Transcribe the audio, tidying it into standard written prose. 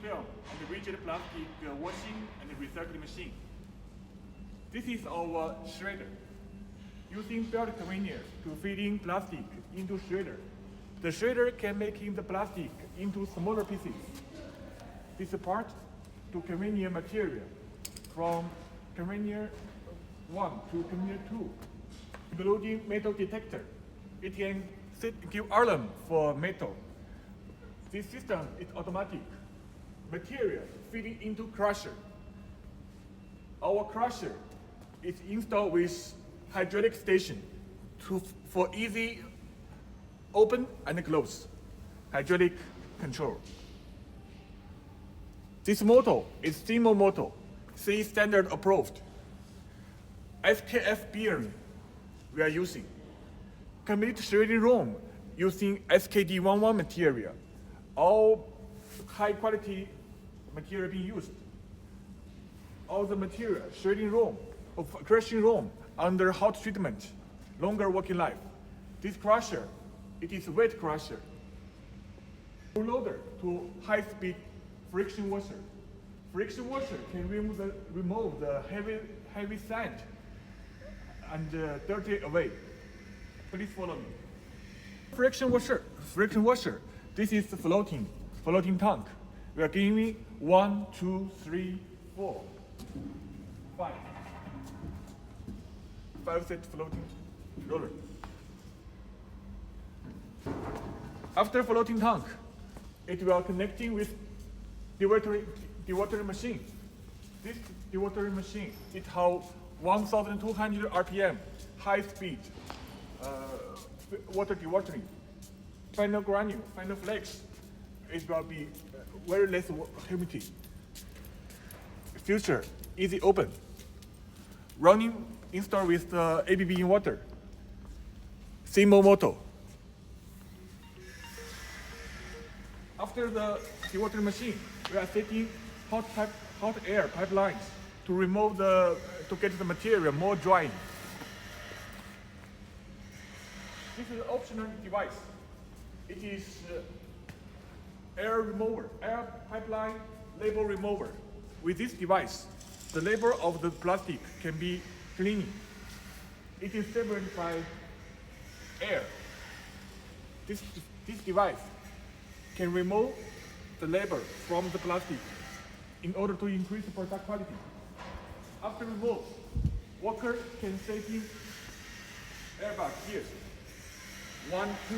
film and rigid plastic washing and recycling machine. This is our shredder. Using belt conveyor to feed in plastic into shredder. The shredder can make the plastic into smaller pieces. This part to conveyor material from conveyor 1 to conveyor 2, including metal detector. It can give alarm for metal. This system is automatic. Material feeding into crusher. Our crusher is installed with hydraulic station for easy open and close. Hydraulic control. This motor is Siemens motor, CE standard approved. SKF bearing we are using. Complete shredding room using SKD11 material. All high quality material being used. All the material, shredding room, crushing room under hot treatment, longer working life. This crusher, it is wet crusher. Loader to high speed friction washer. Friction washer can remove the heavy sand and dirty away. Please follow me. Friction washer. This is the floating tank. We are giving 1, 2, 3, 4, 5. 5 set floating roller. After floating tank, it will connecting with dewatering machine. This dewatering machine, it has 1,200 RPM, high speed water dewatering. Final granule, final flakes, it will be very less humidity. Future, easy open. Running installed with the ABB inverter. Siemens motor. After the dewatering machine, we are setting hot air pipelines to get the material more dry. This is an optional device. It is air pipeline label remover. With this device, the label of the plastic can be cleaned. It is separated by air. This device can remove the label from the plastic in order to increase the product quality. After remove, worker can set in airbag here. 1, 2.